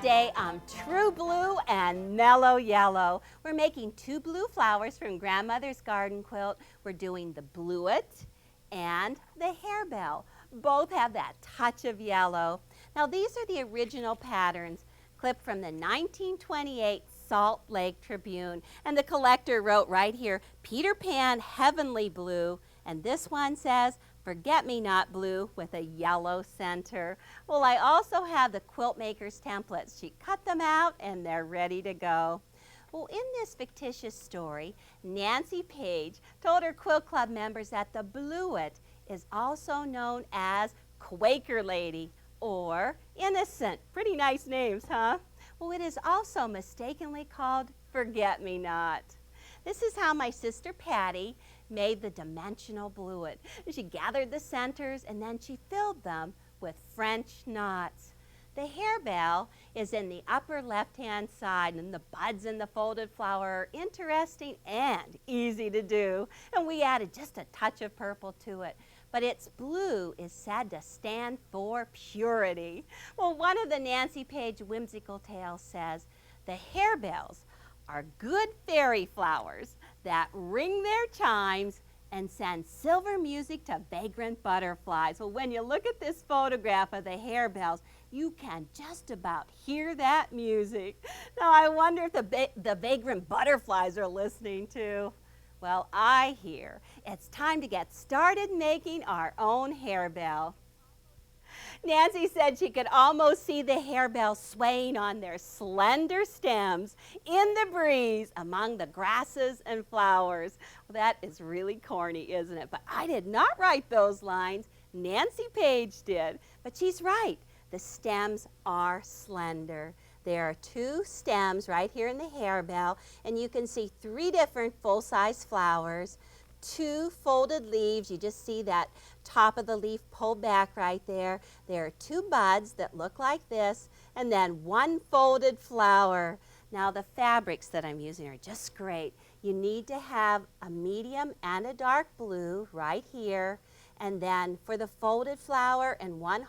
Today I'm true blue and mellow yellow. We're making two blue flowers from Grandmother's garden quilt. We're doing the Bluet and the Harebell. Both have that touch of yellow. Now these are the original patterns clipped from the 1928 Salt Lake Tribune. And the collector wrote right here, Peter Pan Heavenly Blue. And this one says, Forget-Me-Not Blue with a yellow center. Well, I also have the quilt maker's templates. She cut them out and they're ready to go. Well, in this fictitious story, Nancy Page told her Quilt Club members that the Bluet is also known as Quaker Lady or Innocent. Pretty nice names, huh? Well, it is also mistakenly called Forget-Me-Not. This is how my sister Patty made the dimensional Bluet. She gathered the centers and then she filled them with French knots. The Harebell is in the upper left-hand side, and the buds in the folded flower are interesting and easy to do. And we added just a touch of purple to it. But its blue is said to stand for purity. Well, one of the Nancy Page whimsical tales says, the Harebells are good fairy flowers that ring their chimes and send silver music to vagrant butterflies. Well, when you look at this photograph of the Harebells, you can just about hear that music. Now, I wonder if the vagrant butterflies are listening too. Well, I hear it's time to get started making our own Harebell. Nancy said she could almost see the Harebells swaying on their slender stems in the breeze among the grasses and flowers. Well, that is really corny, isn't it? But I did not write those lines. Nancy Page did. But she's right. The stems are slender. There are two stems right here in the Harebell, and you can see three different full-size flowers, two folded leaves. You just see that top of the leaf pulled back right there. There are two buds that look like this, and then one folded flower. Now the fabrics that I'm using are just great. You need to have a medium and a dark blue right here. And then for the folded flower and one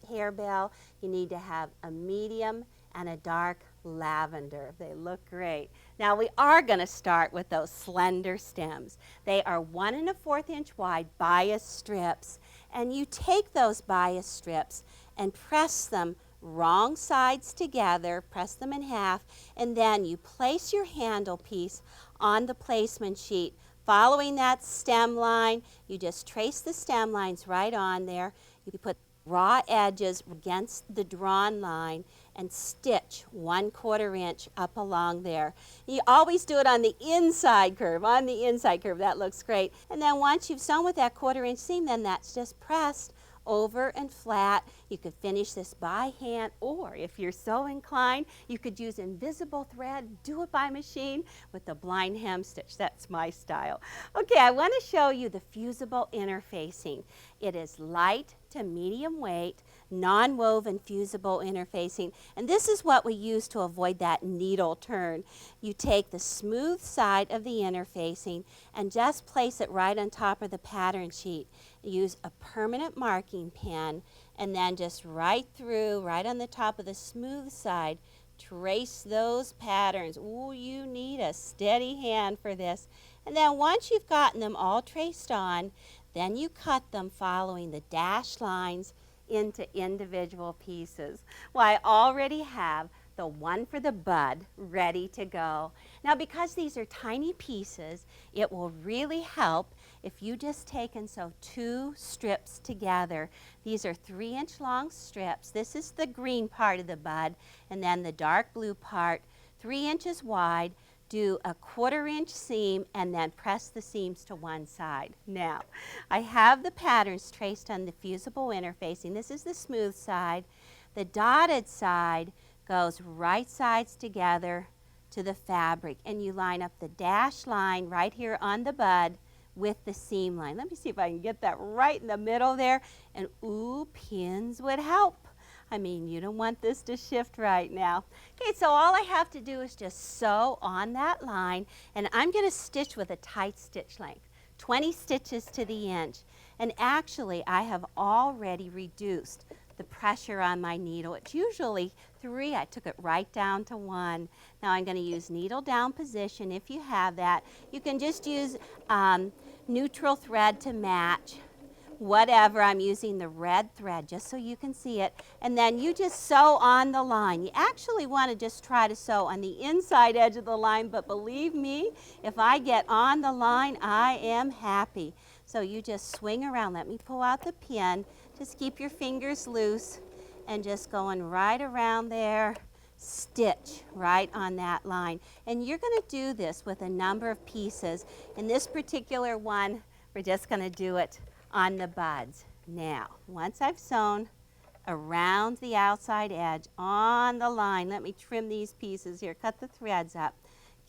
Harebell, you need to have a medium and a dark lavender. They look great. Now we are going to start with those slender stems. They are 1 1/4 inch wide bias strips, and you take those bias strips and press them wrong sides together, press them in half, and then you place your handle piece on the placement sheet. Following that stem line, you just trace the stem lines right on there. You put raw edges against the drawn line and stitch 1/4 inch up along there. You always do it on the inside curve, That looks great. And then once you've sewn with that 1/4 inch seam, then that's just pressed over and flat. You could finish this by hand, or if you're so inclined, you could use invisible thread, do it by machine with the blind hem stitch. That's my style. Okay, I want to show you the fusible interfacing. It is light to medium weight, non-woven fusible interfacing, and this is what we use to avoid that needle turn. You take the smooth side of the interfacing and just place it right on top of the pattern sheet. Use a permanent marking pen and then just right through, right on the top of the smooth side, trace those patterns. Ooh, you need a steady hand for this. And then once you've gotten them all traced on, then you cut them following the dashed lines into individual pieces. Well, I already have the one for the bud ready to go. Now, because these are tiny pieces, it will really help if you just take and sew two strips together. These are 3-inch long strips. This is the green part of the bud, and then the dark blue part, 3 inches wide. Do a 1/4 inch seam and then press the seams to one side. Now, I have the patterns traced on the fusible interfacing. This is the smooth side. The dotted side goes right sides together to the fabric, and you line up the dashed line right here on the bud with the seam line. Let me see if I can get that right in the middle there, and ooh, pins would help. I mean, you don't want this to shift right now. Okay, so all I have to do is just sew on that line, and I'm going to stitch with a tight stitch length, 20 stitches to the inch. And actually, I have already reduced the pressure on my needle. It's usually 3. I took it right down to 1. Now I'm going to use needle down position. If you have that, you can just use neutral thread to match. Whatever, I'm using the red thread just so you can see it. And then you just sew on the line. You actually want to just try to sew on the inside edge of the line, but believe me, if I get on the line, I am happy. So you just swing around. Let me pull out the pin. Just keep your fingers loose and just going right around there. Stitch right on that line. And you're going to do this with a number of pieces. In this particular one, we're just going to do it on the buds. Now, once I've sewn around the outside edge on the line, let me trim these pieces here, cut the threads up.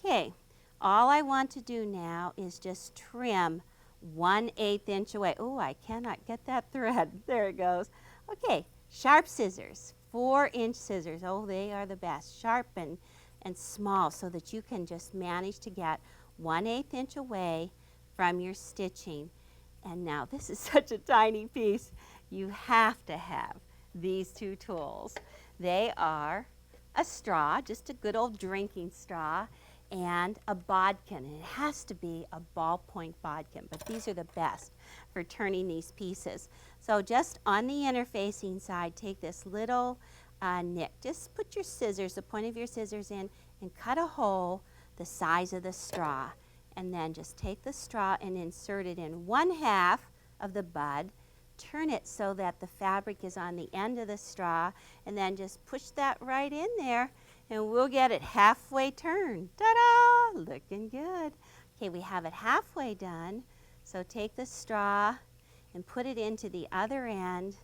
Okay, all I want to do now is just trim 1/8 inch away. Oh, I cannot get that thread. There it goes. Okay, sharp scissors, 4-inch scissors. Oh, they are the best. Sharp and small so that you can just manage to get 1/8 inch away from your stitching. And now this is such a tiny piece. You have to have these 2 tools. They are a straw, just a good old drinking straw, and a bodkin. And it has to be a ballpoint bodkin, but these are the best for turning these pieces. So just on the interfacing side, take this little nick. Just put your scissors, the point of your scissors in, and cut a hole the size of the straw. And then just take the straw and insert it in 1/2 of the bud. Turn it so that the fabric is on the end of the straw, and then just push that right in there, and we'll get it halfway turned. Ta-da! Looking good. Okay, we have it halfway done. So take the straw and put it into the other end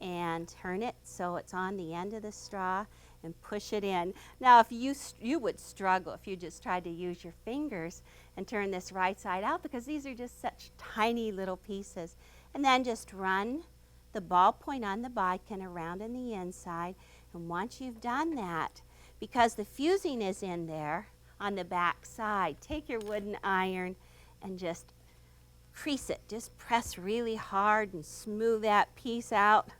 and turn it so it's on the end of the straw and push it in. Now, if you would struggle if you just tried to use your fingers and turn this right side out, because these are just such tiny little pieces. And then just run the ballpoint on the bodkin around in the inside. And once you've done that, because the fusing is in there on the back side, take your wooden iron and just crease it. Just press really hard and smooth that piece out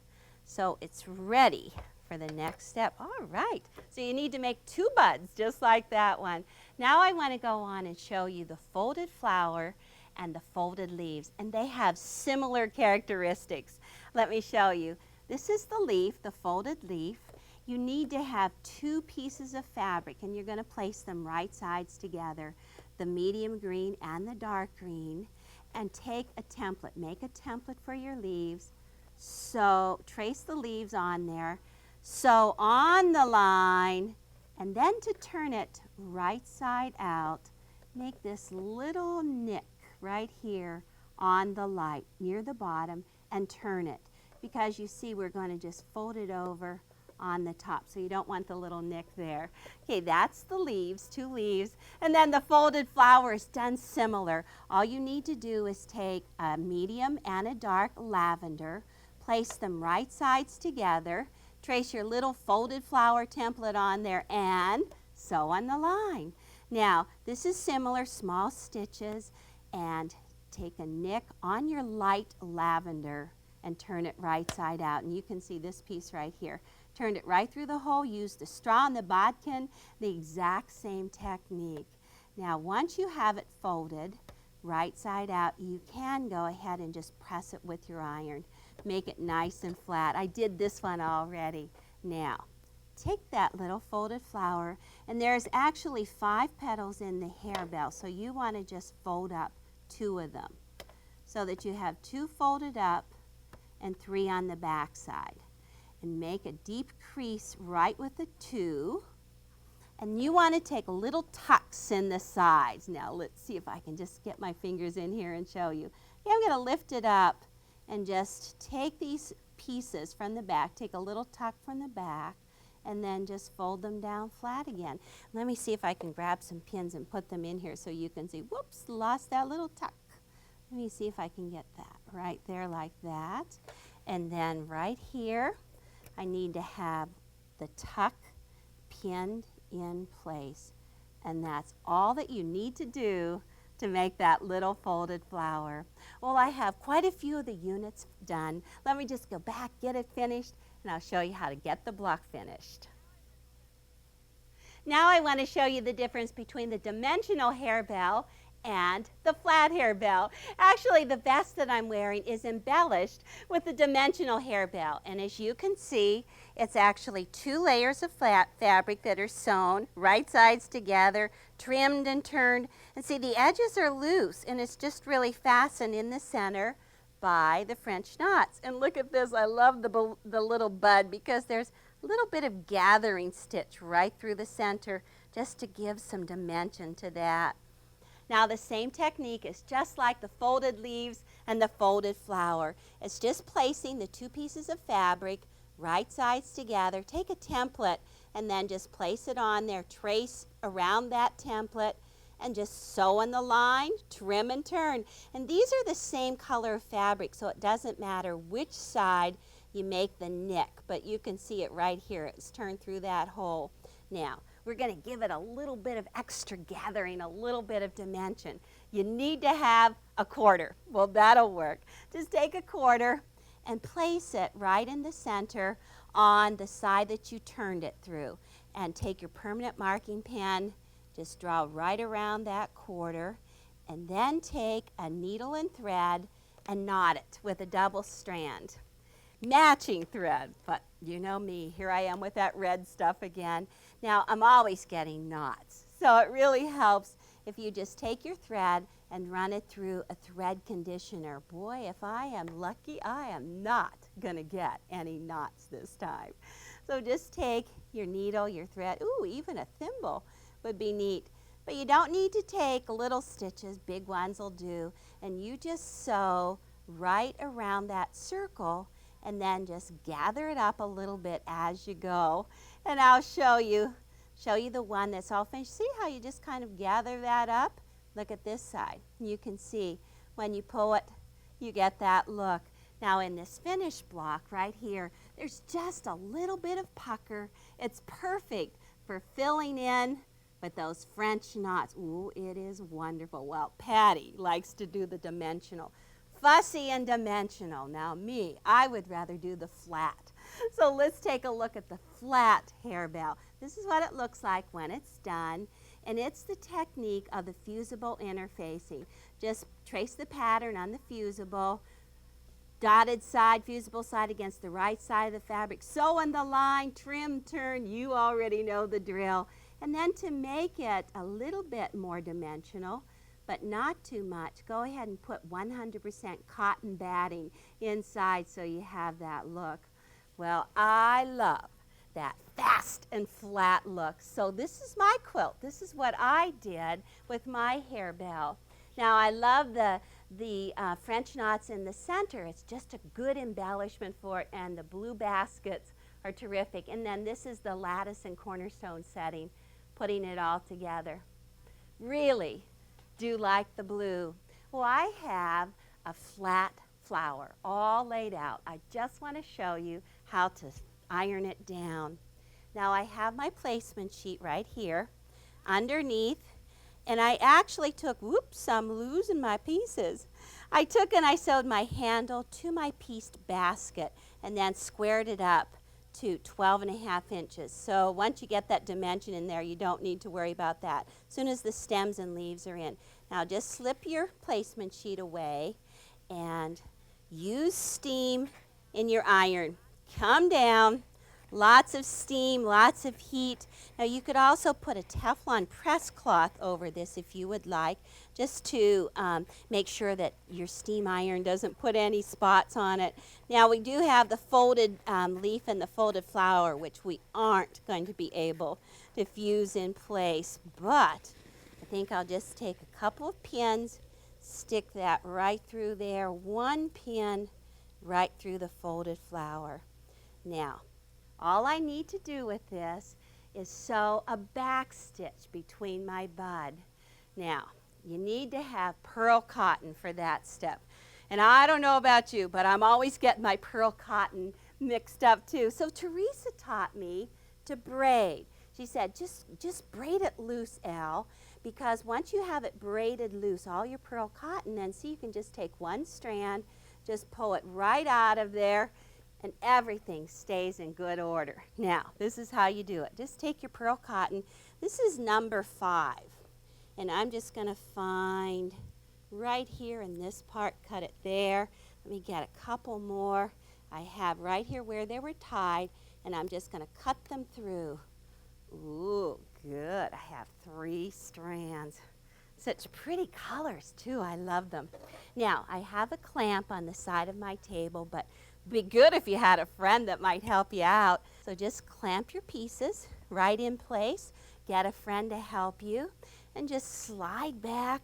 so it's ready for the next step. All right, so you need to make 2 buds just like that one. Now I want to go on and show you the folded flower and the folded leaves, and they have similar characteristics. Let me show you. This is the leaf, the folded leaf. You need to have 2 pieces of fabric, and you're going to place them right sides together, the medium green and the dark green, and take a template. Make a template for your leaves. So trace the leaves on there. Sew on the line, and then to turn it right side out, make this little nick right here on the light near the bottom and turn it, because you see we're going to just fold it over on the top, so you don't want the little nick there. Okay, that's the leaves, 2 leaves, and then the folded flower is done similar. All you need to do is take a medium and a dark lavender, place them right sides together, trace your little folded flower template on there, and sew on the line. Now, this is similar, small stitches, and take a nick on your light lavender and turn it right side out. And you can see this piece right here. Turned it right through the hole, used the straw and the bodkin, the exact same technique. Now, once you have it folded right side out, you can go ahead and just press it with your iron. Make it nice and flat. I did this one already. Now, take that little folded flower, and there's actually 5 petals in the harebell, so you want to just fold up 2 of them so that you have 2 folded up and 3 on the back side. And make a deep crease right with the 2. And you want to take little tucks in the sides. Now let's see if I can just get my fingers in here and show you. Okay, I'm going to lift it up and just take these pieces from the back, take a little tuck from the back, and then just fold them down flat again. Let me see if I can grab some pins and put them in here so you can see. Whoops, lost that little tuck. Let me see if I can get that right there like that. And then right here, I need to have the tuck pinned in place. And that's all that you need to do to make that little folded flower. Well, I have quite a few of the units done. Let me just go back, get it finished, and I'll show you how to get the block finished. Now I want to show you the difference between the dimensional harebell and the flat harebell. Actually, the vest that I'm wearing is embellished with the dimensional harebell. And as you can see, it's actually 2 layers of flat fabric that are sewn, right sides together, trimmed and turned. And see, the edges are loose, and it's just really fastened in the center by the French knots. And look at this, I love the little bud because there's a little bit of gathering stitch right through the center just to give some dimension to that. Now the same technique is just like the folded leaves and the folded flower. It's just placing the 2 pieces of fabric right sides together. Take a template and then just place it on there, trace around that template, and just sew in the line, trim and turn. And these are the same color of fabric, so it doesn't matter which side you make the nick, but you can see it right here. It's turned through that hole. Now, we're going to give it a little bit of extra gathering, a little bit of dimension. You need to have a quarter. Well, that'll work. Just take a quarter and place it right in the center on the side that you turned it through. And take your permanent marking pen, just draw right around that quarter, and then take a needle and thread and knot it with a double strand. Matching thread, but you know me, here I am with that red stuff again. Now I'm always getting knots, so it really helps if you just take your thread and run it through a thread conditioner. Boy, if I am lucky, I am not gonna get any knots this time. So just take your needle, your thread, ooh, even a thimble would be neat. But you don't need to take little stitches, big ones will do, and you just sew right around that circle and then just gather it up a little bit as you go. And I'll show you the one that's all finished. See how you just kind of gather that up? Look at this side. You can see when you pull it, you get that look. Now in this finished block right here, there's just a little bit of pucker. It's perfect for filling in with those French knots. Ooh, it is wonderful. Well, Patty likes to do the dimensional. Fussy and dimensional. Now me, I would rather do the flat. So let's take a look at the flat harebell. This is what it looks like when it's done, and it's the technique of the fusible interfacing. Just trace the pattern on the fusible, dotted side, fusible side against the right side of the fabric, sew in the line, trim, turn, you already know the drill. And then to make it a little bit more dimensional, but not too much, go ahead and put 100% cotton batting inside so you have that look. Well, I love that fast and flat look. So this is my quilt. This is what I did with my harebell. Now I love the French knots in the center. It's just a good embellishment for it, and the blue baskets are terrific. And then this is the lattice and cornerstone setting, putting it all together. Really do like the blue. Well, I have a flat flower all laid out. I just want to show you how to iron it down. Now I have my placement sheet right here underneath, and I actually took, whoops, I'm losing my pieces. I took and I sewed my handle to my pieced basket and then squared it up to 12.5 inches. So once you get that dimension in there, you don't need to worry about that as soon as the stems and leaves are in. Now just slip your placement sheet away and use steam in your iron. Come down, lots of steam, lots of heat. Now you could also put a Teflon press cloth over this if you would like, just to make sure that your steam iron doesn't put any spots on it. Now we do have the folded leaf and the folded flower, which we aren't going to be able to fuse in place, but I think I'll just take a couple of pins, stick that right through there, one pin right through the folded flower. Now, all I need to do with this is sew a back stitch between my bud. Now, you need to have pearl cotton for that step. And I don't know about you, but I'm always getting my pearl cotton mixed up too. So Teresa taught me to braid. She said, just braid it loose, Al, because once you have it braided loose, all your pearl cotton, then see, you can just take one strand, just pull it right out of there, and everything stays in good order. Now, this is how you do it. Just take your pearl cotton. This is number 5. And I'm just going to find right here in this part, cut it there. Let me get a couple more. I have right here where they were tied, and I'm just going to cut them through. Ooh, good. I have 3 strands. Such pretty colors, too. I love them. Now, I have a clamp on the side of my table, but it'd be good if you had a friend that might help you out. So just clamp your pieces right in place. Get a friend to help you, and just slide back.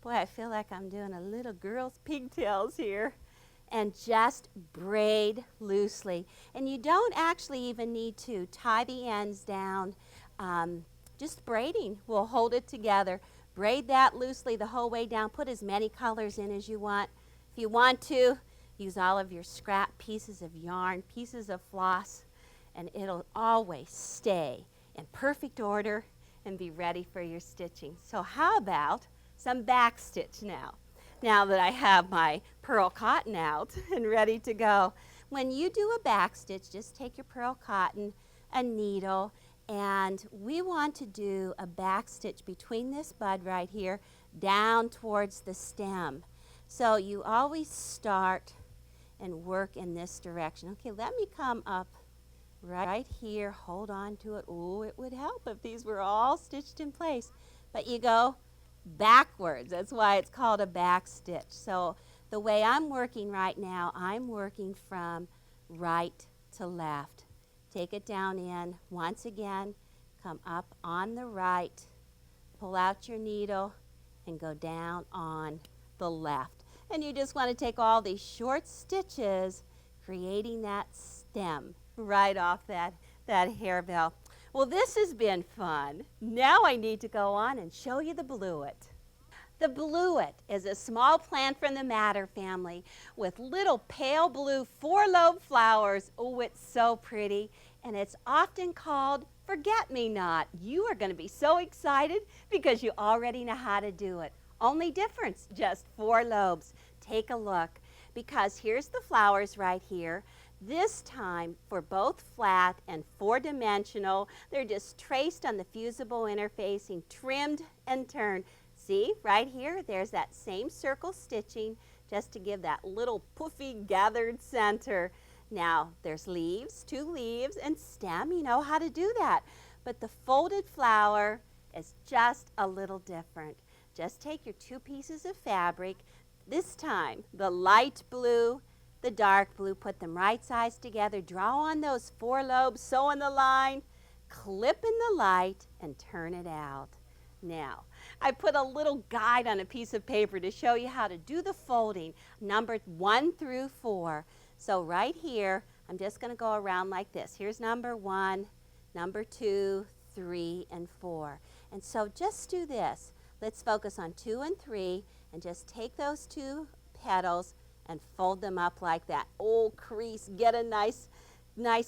Boy, I feel like I'm doing a little girl's pigtails here. And just braid loosely. And you don't actually even need to tie the ends down. Just braiding will hold it together. Braid that loosely the whole way down. Put as many colors in as you want. If you want to, use all of your scrap pieces of yarn, pieces of floss, and it'll always stay in perfect order and be ready for your stitching. So how about some back stitch now? Now that I have my pearl cotton out and ready to go. When you do a back stitch, just take your pearl cotton, a needle, and we want to do a back stitch between this bud right here down towards the stem. So you always start and work in this direction. Okay, let me come up right here, hold on to it. Oh, it would help if these were all stitched in place. But you go backwards. That's why it's called a back stitch. So the way I'm working right now, I'm working from right to left. Take it down in. Once again, come up on the right, pull out your needle, and go down on the left. And you just want to take all these short stitches, creating that stem right off that harebell. Well, this has been fun. Now I need to go on and show you the bluet. The bluet is a small plant from the madder family with little pale blue 4-lobe flowers. Oh, it's so pretty. And it's often called forget-me-not. You are going to be so excited because you already know how to do it. Only difference, just 4 lobes. Take a look, because here's the flowers right here. This time, for both flat and 4-dimensional, they're just traced on the fusible interfacing, trimmed and turned. See, right here, there's that same circle stitching, just to give that little poofy gathered center. Now, there's leaves, 2 leaves, and stem. You know how to do that. But the folded flower is just a little different. Just take your 2 pieces of fabric, this time the light blue, the dark blue, put them right sides together, draw on those 4 lobes, sew in the line, clip in the light, and turn it out. Now, I put a little guide on a piece of paper to show you how to do the folding, numbered 1 through 4. So right here, I'm just going to go around like this. Here's number 1, number 2, 3, and 4. And so just do this. Let's focus on 2 and 3, and just take those 2 petals and fold them up like that. Oh, crease, get a nice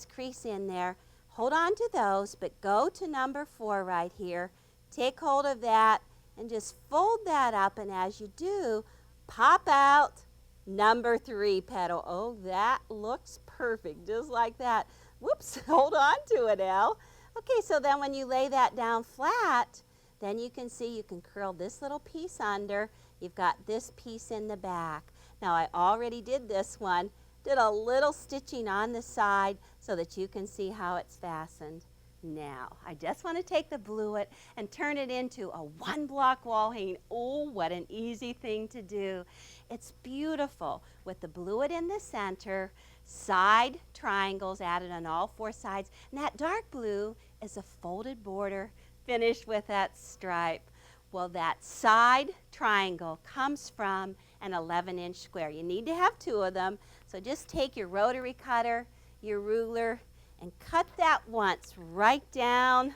crease in there. Hold on to those, but go to number 4 right here. Take hold of that and just fold that up, and as you do, pop out number 3 petal. Oh, that looks perfect, just like that. Whoops, hold on to it, Elle. Okay, so then when you lay that down flat, then you can see you can curl this little piece under. You've got this piece in the back. Now, I already did this one, did a little stitching on the side so that you can see how it's fastened. Now, I just want to take the bluet and turn it into a 1-block wall hanging. Oh, what an easy thing to do. It's beautiful with the bluet in the center, side triangles added on all 4 sides, and that dark blue is a folded border finished with that stripe. Well, that side triangle comes from an 11-inch square. You need to have 2 of them, so just take your rotary cutter, your ruler, and cut that once right down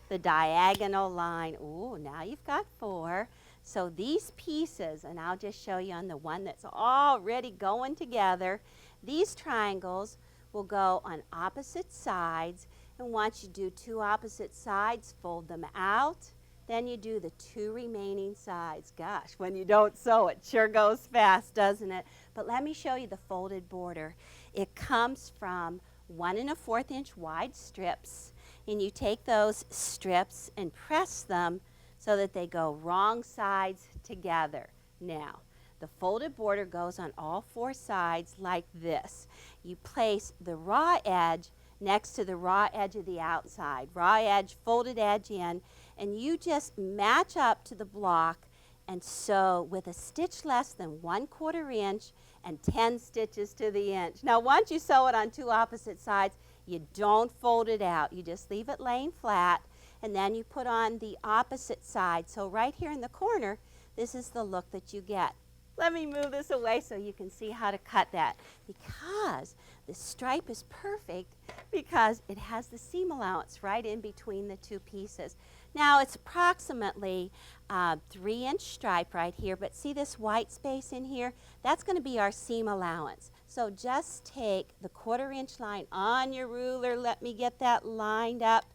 the diagonal line. Ooh, now you've got 4. So these pieces, and I'll just show you on the one that's already going together, these triangles will go on opposite sides, and once you do 2 opposite sides, fold them out, Then you do the 2 remaining sides. Gosh, when you don't sew, it sure goes fast, doesn't it? But let me show you the folded border. It comes from 1 1/4 inch wide strips, and you take those strips and press them so that they go wrong sides together. Now, the folded border goes on all 4 sides like this. You place the raw edge next to the raw edge of the outside. Raw edge, folded edge in, and you just match up to the block and sew with a stitch less than 1/4 inch and 10 stitches to the inch. Now once you sew it on 2 opposite sides, you don't fold it out. You just leave it laying flat, and then you put on the opposite side. So right here in the corner, this is the look that you get. Let me move this away so you can see how to cut that, because the stripe is perfect because it has the seam allowance right in between the 2 pieces. Now it's approximately 3-inch stripe right here, but see this white space in here? That's going to be our seam allowance. So just take the 1/4 inch line on your ruler, let me get that lined up,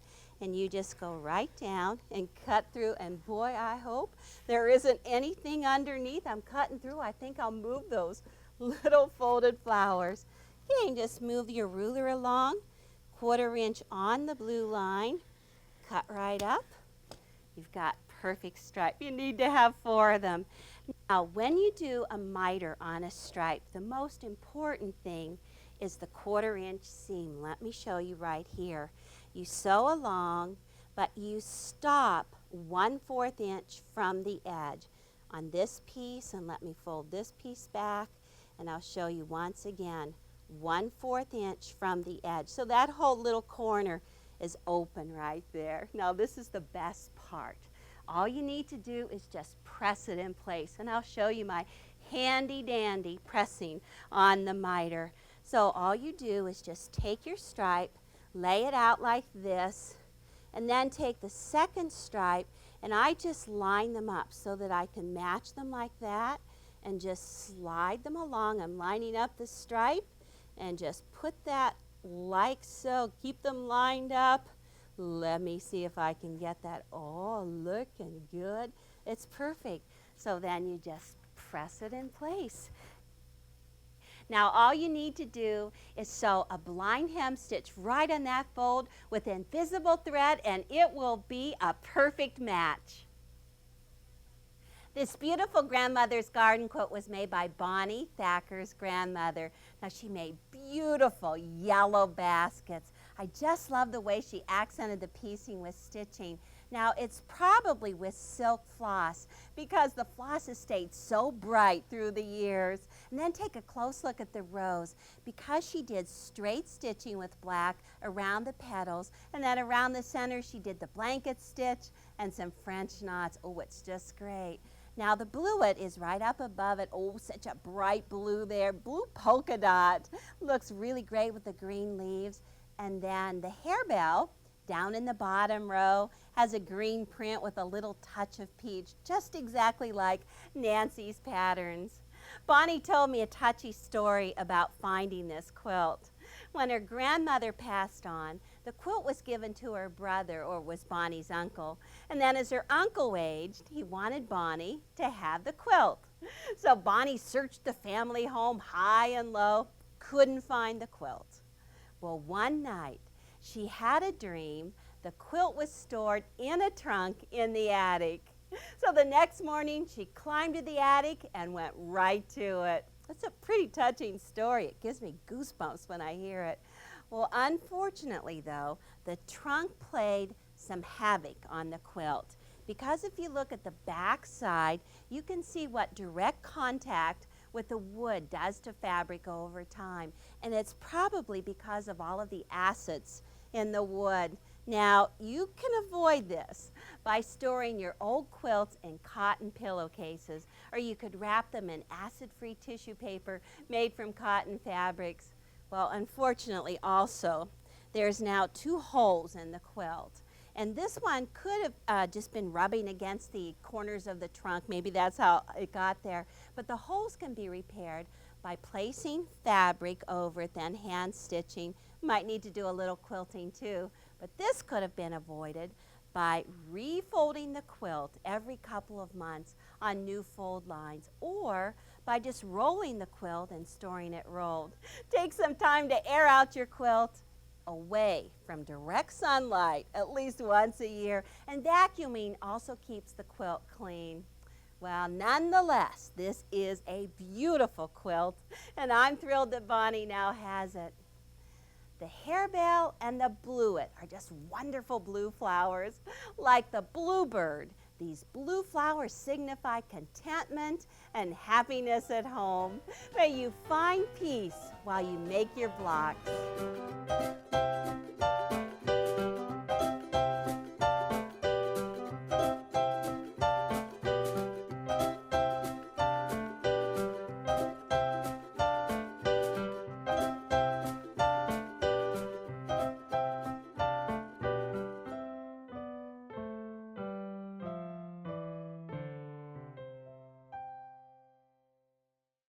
and you just go right down and cut through, and boy, I hope there isn't anything underneath. I'm cutting through. I think I'll move those little folded flowers. You can just move your ruler along, 1/4 inch on the blue line, cut right up. You've got perfect stripe. You need to have 4 of them. Now, when you do a miter on a stripe, the most important thing is the 1/4 inch seam. Let me show you right here. You sew along, but you stop 1/4 inch from the edge on this piece, and let me fold this piece back, and I'll show you once again, 1/4 inch from the edge. So that whole little corner is open right there. Now this is the best part. All you need to do is just press it in place, and I'll show you my handy dandy pressing on the miter. So all you do is just take your stripe, lay it out like this, and then take the second stripe, and I just line them up so that I can match them like that and just slide them along. I'm lining up the stripe and just put that like so. Keep them lined up. Let me see if I can get that. Oh, looking good. It's perfect. So then you just press it in place. Now all you need to do is sew a blind hem stitch right on that fold with invisible thread, and it will be a perfect match. This beautiful grandmother's garden quilt was made by Bonnie Thacker's grandmother. Now she made beautiful yellow baskets. I just love the way she accented the piecing with stitching. Now it's probably with silk floss because the floss has stayed so bright through the years. And then take a close look at the rows. Because she did straight stitching with black around the petals, and then around the center she did the blanket stitch and some French knots. Oh, it's just great. Now the bluet is right up above it. Oh, such a bright blue there. Blue polka dot. Looks really great with the green leaves. And then the harebell down in the bottom row has a green print with a little touch of peach, just exactly like Nancy's patterns. Bonnie told me a touchy story about finding this quilt. When her grandmother passed on, the quilt was given to her brother, or was Bonnie's uncle. And then as her uncle aged, he wanted Bonnie to have the quilt. So Bonnie searched the family home high and low, couldn't find the quilt. Well, one night she had a dream the quilt was stored in a trunk in the attic. So the next morning she climbed to the attic and went right to it. It's a pretty touching story. It gives me goosebumps when I hear it. Well, unfortunately though, the trunk played some havoc on the quilt, because if you look at the back side, you can see what direct contact with the wood does to fabric over time. And it's probably because of all of the acids in the wood. Now, you can avoid this by storing your old quilts in cotton pillowcases, or you could wrap them in acid-free tissue paper made from cotton fabrics. Well, unfortunately also, there's now 2 holes in the quilt. And this one could have just been rubbing against the corners of the trunk. Maybe that's how it got there. But the holes can be repaired by placing fabric over it, then hand stitching. Might need to do a little quilting too. But this could have been avoided by refolding the quilt every couple of months on new fold lines, or by just rolling the quilt and storing it rolled. Take some time to air out your quilt away from direct sunlight at least once a year, and vacuuming also keeps the quilt clean. Well, nonetheless, this is a beautiful quilt, and I'm thrilled that Bonnie now has it. The Harebell and the Bluet are just wonderful blue flowers. Like the bluebird, these blue flowers signify contentment and happiness at home. May you find peace while you make your blocks.